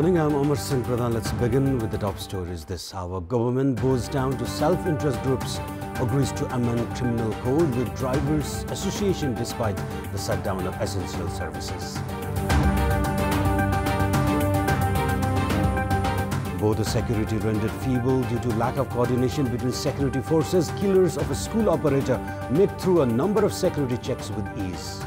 morning, I'm Amar Singh Pradhan. Let's begin with the top stories this hour. Government bows down to self-interest groups, agrees to amend criminal code with drivers' association despite the shutdown of essential services. Border security rendered feeble due to lack of coordination between security forces. Killers of a school operator make through a number of security checks with ease.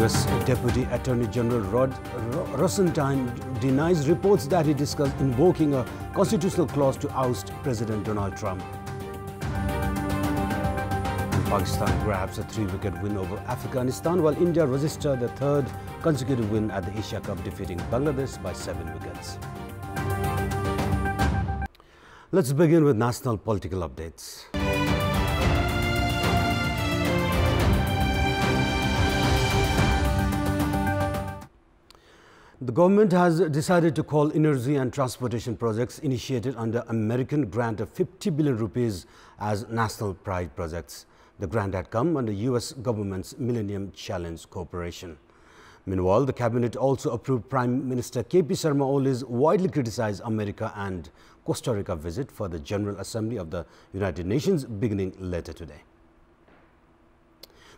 U.S. Deputy Attorney General Rod Rosenstein denies reports that he discussed invoking a constitutional clause to oust President Donald Trump. And Pakistan grabs a 3-wicket win over Afghanistan, while India registered the third consecutive win at the Asia Cup, defeating Bangladesh by 7 wickets. Let's begin with national political updates. The government has decided to call energy and transportation projects initiated under American grant of 50 billion rupees as national pride projects. The grant had come under U.S. government's Millennium Challenge Corporation. Meanwhile, the cabinet also approved Prime Minister K.P. Sharma Oli's widely criticized America and Costa Rica visit for the General Assembly of the United Nations beginning later today.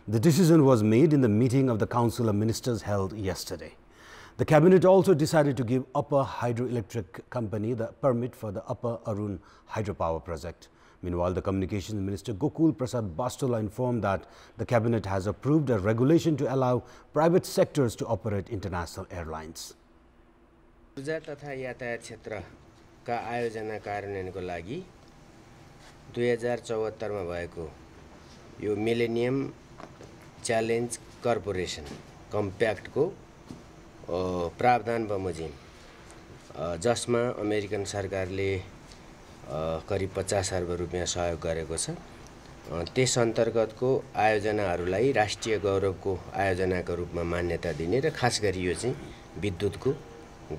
The decision was made in the meeting of the Council of Ministers held yesterday. The cabinet also decided to give Upper Hydroelectric Company the permit for the Upper Arun hydropower project. Meanwhile, the Communications Minister Gokul Prasad Bastola informed that the cabinet has approved a regulation to allow private sectors to operate international airlines. ऊर्जा तथा यातायात क्षेत्रका आयोजना कार्यान्वयनको लागि 2074 मा भएको यो millennium challenge corporation कम्प्याक्टको प्रावधान बमोजिम जसमा अमेरिकन सरकारले करिब 50 अर्ब रुपैयाँ सहयोग गरेको छ। त्यस अन्तर्गतको आयोजनाहरूलाई राष्ट्रिय गौरवको आयोजनाको रूपमा मान्यता दिने र खास गरी यो चाहिँ विद्युतको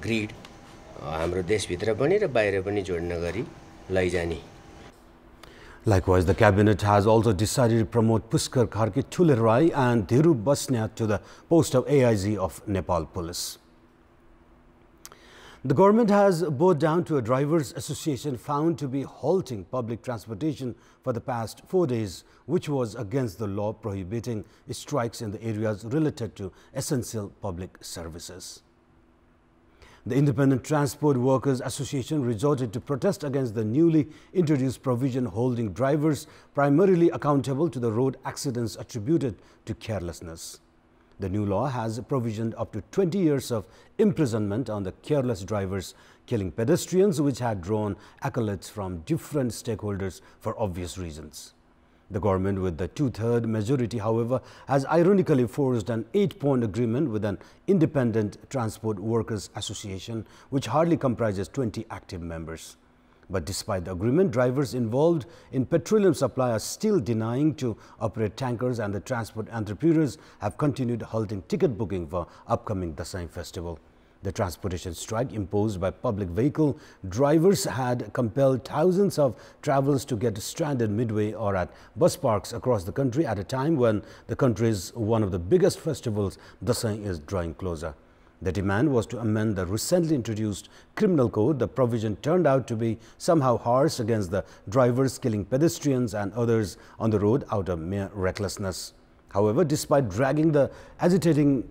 ग्रिड हाम्रो देशभित्र पनि र बाहिर पनि जोड्न गरी लैजाने। Likewise, the cabinet has also decided to promote Pushkar Kharke Thulerai and Dhiru Basnyat to the post of AIG of Nepal Police. The government has bowed down to a drivers' association found to be halting public transportation for the past 4 days, which was against the law prohibiting strikes in the areas related to essential public services. The Independent Transport Workers Association resorted to protest against the newly introduced provision holding drivers primarily accountable to the road accidents attributed to carelessness. The new law has provisioned up to 20 years of imprisonment on the careless drivers killing pedestrians, which had drawn accolades from different stakeholders for obvious reasons. The government, with the 2/3 majority, however, has ironically forced an 8-point agreement with an Independent Transport Workers Association, which hardly comprises 20 active members. But despite the agreement, drivers involved in petroleum supply are still denying to operate tankers, and the transport entrepreneurs have continued halting ticket booking for upcoming Dasai festival. The transportation strike imposed by public vehicle drivers had compelled thousands of travelers to get stranded midway or at bus parks across the country at a time when the country's one of the biggest festivals, Dasai, is drawing closer. The demand was to amend the recently introduced criminal code. The provision turned out to be somehow harsh against the drivers killing pedestrians and others on the road out of mere recklessness. However, despite dragging the agitating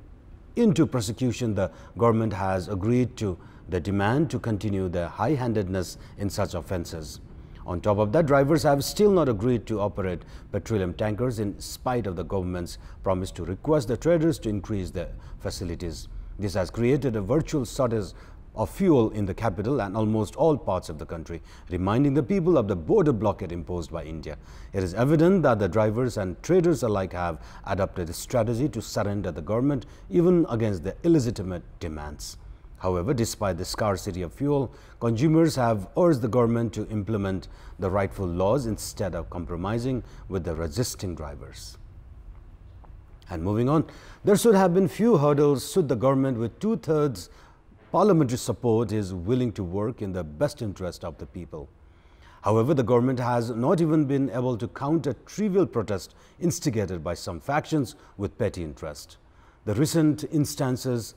into prosecution, the government has agreed to the demand to continue the high-handedness in such offences. On top of that, drivers have still not agreed to operate petroleum tankers in spite of the government's promise to request the traders to increase their facilities. This has created a virtual shortage of fuel in the capital and almost all parts of the country, reminding the people of the border blockade imposed by India. It is evident that the drivers and traders alike have adopted a strategy to surrender the government even against their illegitimate demands. However, despite the scarcity of fuel, consumers have urged the government to implement the rightful laws instead of compromising with the resisting drivers. And moving on, there should have been few hurdles should the government, with 2/3 parliamentary support, is willing to work in the best interest of the people. However, the government has not even been able to counter trivial protest instigated by some factions with petty interest. The recent instances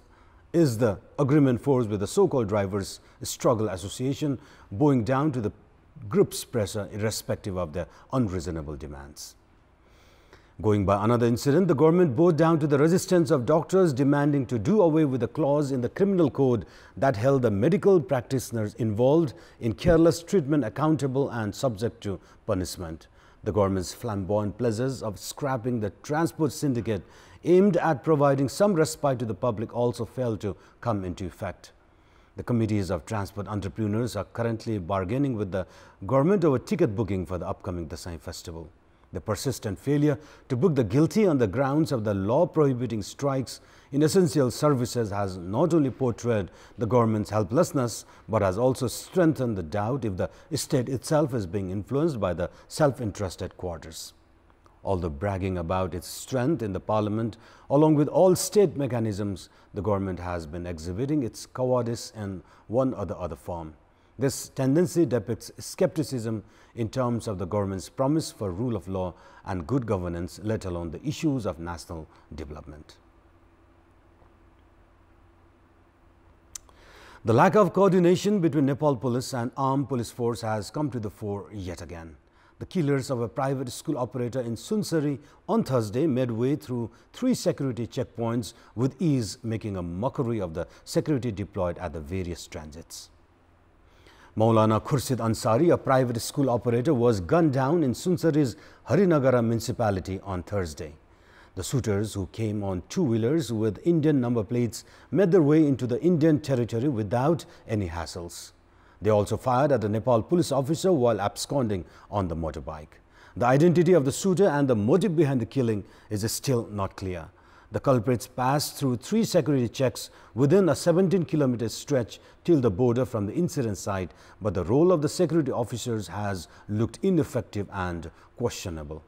is the agreement forged with the so-called Drivers Struggle Association, bowing down to the group's pressure irrespective of their unreasonable demands. Going by another incident, the government bowed down to the resistance of doctors demanding to do away with the clause in the criminal code that held the medical practitioners involved in careless treatment accountable and subject to punishment. The government's flamboyant pleasures of scrapping the transport syndicate aimed at providing some respite to the public also failed to come into effect. The committees of transport entrepreneurs are currently bargaining with the government over ticket booking for the upcoming Dasai festival. The persistent failure to book the guilty on the grounds of the law prohibiting strikes in essential services has not only portrayed the government's helplessness, but has also strengthened the doubt if the state itself is being influenced by the self-interested quarters. Although bragging about its strength in the parliament, along with all state mechanisms, the government has been exhibiting its cowardice in one or the other form. This tendency depicts skepticism in terms of the government's promise for rule of law and good governance, let alone the issues of national development. The lack of coordination between Nepal police and armed police force has come to the fore yet again. The killers of a private school operator in Sunsari on Thursday made way through 3 security checkpoints with ease, making a mockery of the security deployed at the various transits. Maulana Khurshid Ansari, a private school operator, was gunned down in Sunsari's Harinagara municipality on Thursday. The shooters, who came on 2-wheelers with Indian number plates, made their way into the Indian territory without any hassles. They also fired at a Nepal police officer while absconding on the motorbike. The identity of the shooter and the motive behind the killing is still not clear. The culprits passed through 3 security checks within a 17-kilometer stretch till the border from the incident site, but the role of the security officers has looked ineffective and questionable.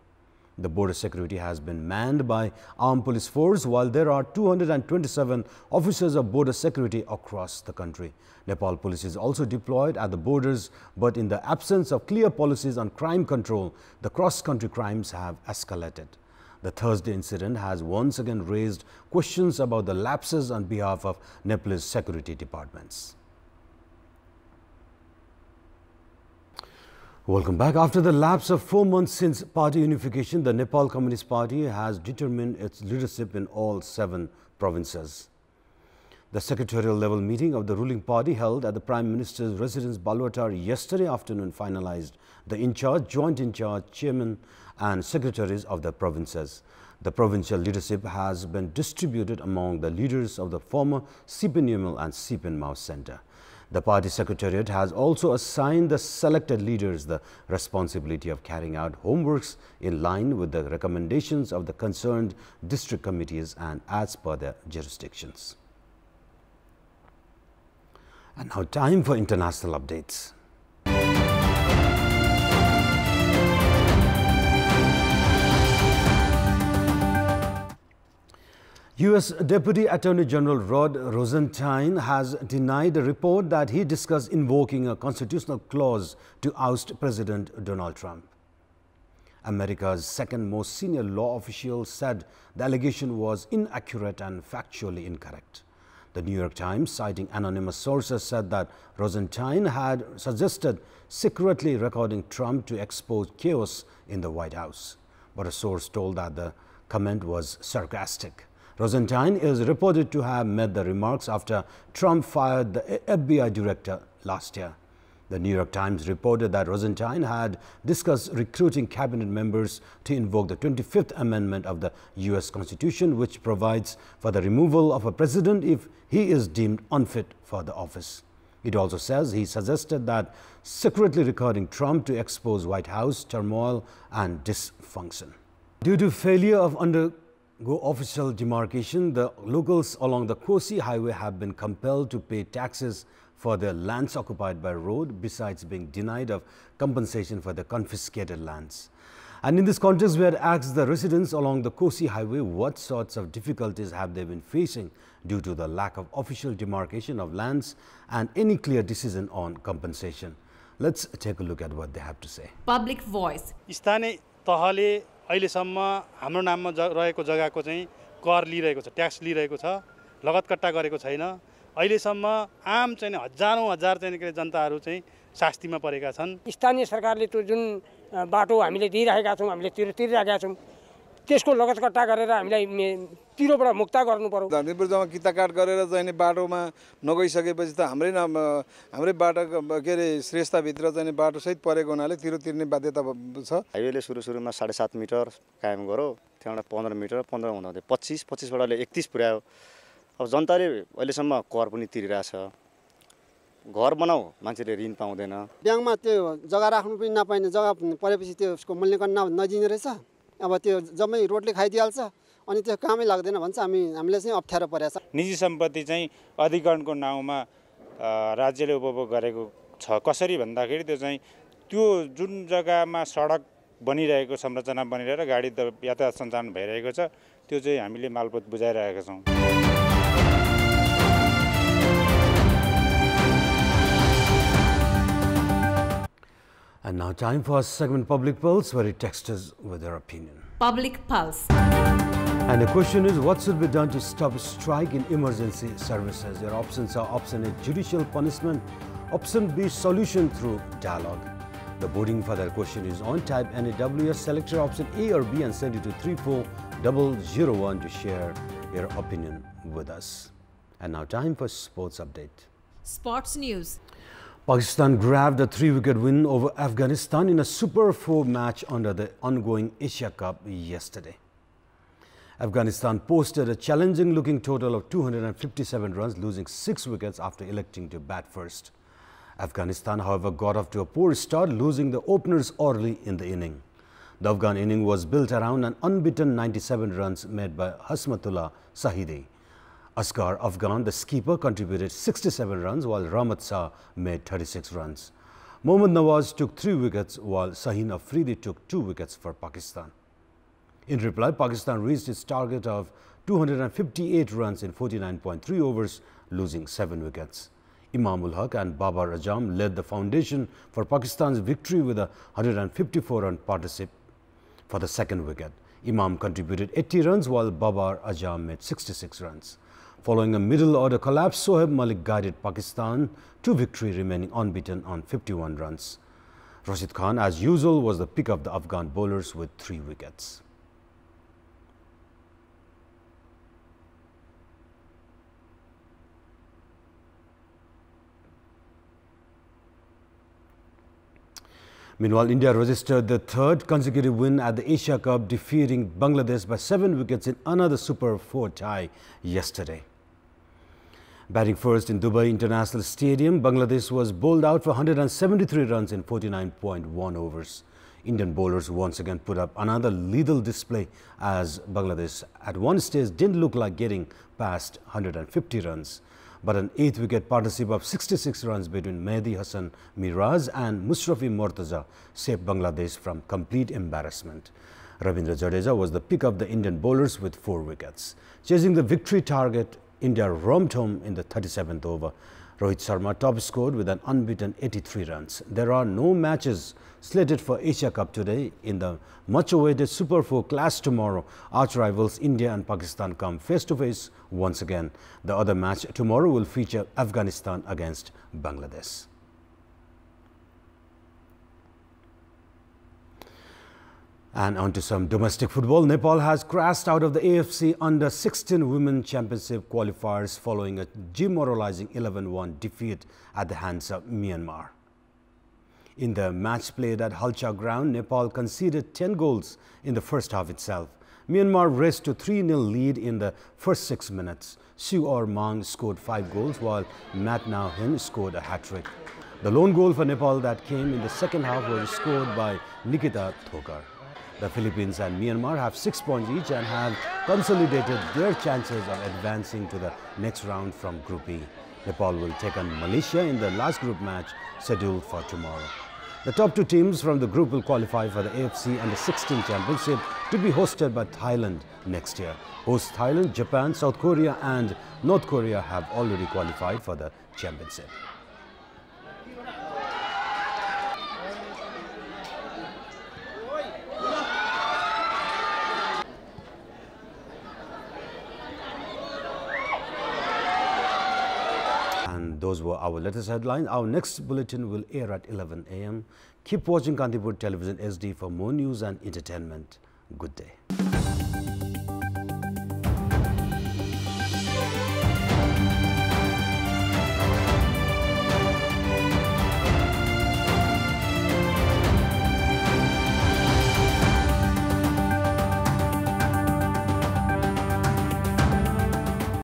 The border security has been manned by armed police force, while there are 227 officers of border security across the country. Nepal police is also deployed at the borders, but in the absence of clear policies on crime control, the cross-country crimes have escalated. The Thursday incident has once again raised questions about the lapses on behalf of Nepal's security departments. Welcome back. After the lapse of 4 months since party unification, the Nepal Communist Party has determined its leadership in all 7 provinces. The secretarial level meeting of the ruling party held at the Prime Minister's residence Balwatar yesterday afternoon finalized the joint in charge chairman and secretaries of the provinces. The provincial leadership has been distributed among the leaders of the former CPNUML and CPN-MAO Center. The party secretariat has also assigned the selected leaders the responsibility of carrying out homeworks in line with the recommendations of the concerned district committees and as per their jurisdictions. And now time for international updates. U.S. Deputy Attorney General Rod Rosenstein has denied a report that he discussed invoking a constitutional clause to oust President Donald Trump. America's second most senior law official said the allegation was inaccurate and factually incorrect. The New York Times, citing anonymous sources, said that Rosenstein had suggested secretly recording Trump to expose chaos in the White House, but a source told that the comment was sarcastic. Rosenstein is reported to have made the remarks after Trump fired the FBI director last year. The New York Times reported that Rosenstein had discussed recruiting cabinet members to invoke the 25th Amendment of the U.S. Constitution, which provides for the removal of a president if he is deemed unfit for the office. It also says he suggested that secretly recording Trump to expose White House turmoil and dysfunction. Due to failure of undergo official demarcation, the locals along the Kosi Highway have been compelled to pay taxes for their lands occupied by road, besides being denied of compensation for the confiscated lands. And in this context, we had asked the residents along the Kosi Highway what sorts of difficulties have they been facing due to the lack of official demarcation of lands and any clear decision on compensation. Let's take a look at what they have to say. Public voice. स्थानीय तहले अहिलेसम्म हाम्रो नाममा रहेको जग्गाको चाहिँ कर लिइरहेको छ, ट्याक्स लिइरहेको छ, लगतकट्टा गरेको छैन। अहिलेसम्म आम चाहिँ हजारौँ हजार चाहिँ जनताहरू चाहिँ शास्तिमा परेका छन्। स्थानीय सरकारले त्यो जुन बाटो हामीले दिइरहेका छौँ, हामीले तिरिरहेका छौँ, त्यसको लगतकट्टा गरेर हामीलाई तिरोबाट मुक्त गर्नु पर्यो। धनीपुर जम्मा किताकाट गरेर चाहिँ बाटोमा नगइसकेपछि त हाम्रै बाटो के अरे श्रेष्ठभित्र चाहिँ बाटोसहित परेको हुनाले तिरो तिर्ने बाध्यता छ। हाइवेले सुरुमा 7.5 मिटर कायम गऱ्यो, त्यहाँबाट 15 मिटर, 15 हुँदै 25बाट 31 पुर्यायो। अब जनताले अहिलेसम्म कर पनि तिरिरहेछ। घर बनाऊ, मान्छेले ऋण पाउँदैन। ब्याङ्कमा त्यो जग्गा राख्नु पनि नपाइने, जग्गा परेपछि त्यसको मूल्याङ्कन नदिने रहेछ। अब त्यो जम्मै रोडले खाइदिइहाल्छ, अनि त्यो कामै लाग्दैन भन्छ। हामीलाई चाहिँ अप्ठ्यारो परेछ। निजी सम्पत्ति चाहिँ अधिकरणको नाउँमा राज्यले उपभोग गरेको छ। कसरी भन्दाखेरि त्यो जुन जग्गामा सडक बनिरहेको, संरचना बनिरहेर गाडी यातायात सञ्चालन भइरहेको छ, त्यो चाहिँ हामीले मालपोत बुझाइरहेका छौँ। And now time for our segment Public Pulse, where you text us with your opinion. Public Pulse. And the question is, what should be done to stop a strike in emergency services? Your options are: option A, judicial punishment; option B, solution through dialogue. The voting for that question is on. Type NAWS, select your option A or B and send it to 34001 to share your opinion with us. And now time for sports update. Sports news. Pakistan grabbed a 3-wicket win over Afghanistan in a Super 4 match under the ongoing Asia Cup yesterday. Afghanistan posted a challenging-looking total of 257 runs, losing 6 wickets after electing to bat first. Afghanistan, however, got off to a poor start, losing the openers early in the inning. The Afghan inning was built around an unbeaten 97 runs made by Hasmatullah Sahidi. Asghar Afghan, the skipper, contributed 67 runs, while Rahmat Shah made 36 runs. Mohammad Nawaz took 3 wickets, while Shaheen Afridi took 2 wickets for Pakistan. In reply, Pakistan reached its target of 258 runs in 49.3 overs, losing 7 wickets. Imamul Haq and Babar Azam led the foundation for Pakistan's victory with a 154-run partnership for the second wicket. Imam contributed 80 runs, while Babar Azam made 66 runs. Following a middle-order collapse, Sohaib Malik guided Pakistan to victory, remaining unbeaten on 51 runs. Rashid Khan, as usual, was the pick of the Afghan bowlers with 3 wickets. Meanwhile, India registered the 3rd consecutive win at the Asia Cup, defeating Bangladesh by 7 wickets in another Super 4 tie yesterday. Batting first in Dubai International Stadium, Bangladesh was bowled out for 173 runs in 49.1 overs. Indian bowlers once again put up another lethal display, as Bangladesh at one stage didn't look like getting past 150 runs. But an 8th wicket partnership of 66 runs between Mehdi Hassan Miraz and Mushrafi Mortaza saved Bangladesh from complete embarrassment. Ravindra Jadeja was the pick of the Indian bowlers with 4 wickets. Chasing the victory target, India romped home in the 37th over. Rohit Sharma top scored with an unbeaten 83 runs. There are no matches slated for Asia Cup today. In the much-awaited Super 4 clash tomorrow, arch rivals India and Pakistan come face-to-face once again. The other match tomorrow will feature Afghanistan against Bangladesh. And on to some domestic football. Nepal has crashed out of the AFC Under-16 Women Championship qualifiers following a demoralizing 11-1 defeat at the hands of Myanmar. In the match played at Halcha ground, Nepal conceded 10 goals in the first half itself. Myanmar raced to 3-0 lead in the first 6 minutes. Siu Mang scored 5 goals, while Mat Nau Hin scored a hat-trick. The lone goal for Nepal that came in the second half was scored by Nikita Thokar. The Philippines and Myanmar have 6 points each and have consolidated their chances of advancing to the next round from Group E. Nepal will take on Malaysia in the last group match scheduled for tomorrow. The top 2 teams from the group will qualify for the AFC Under-16 Championship to be hosted by Thailand next year. Host Thailand, Japan, South Korea and North Korea have already qualified for the championship. And those were our latest headlines. Our next bulletin will air at 11 a.m. Keep watching Kantipur Television SD for more news and entertainment. Good day.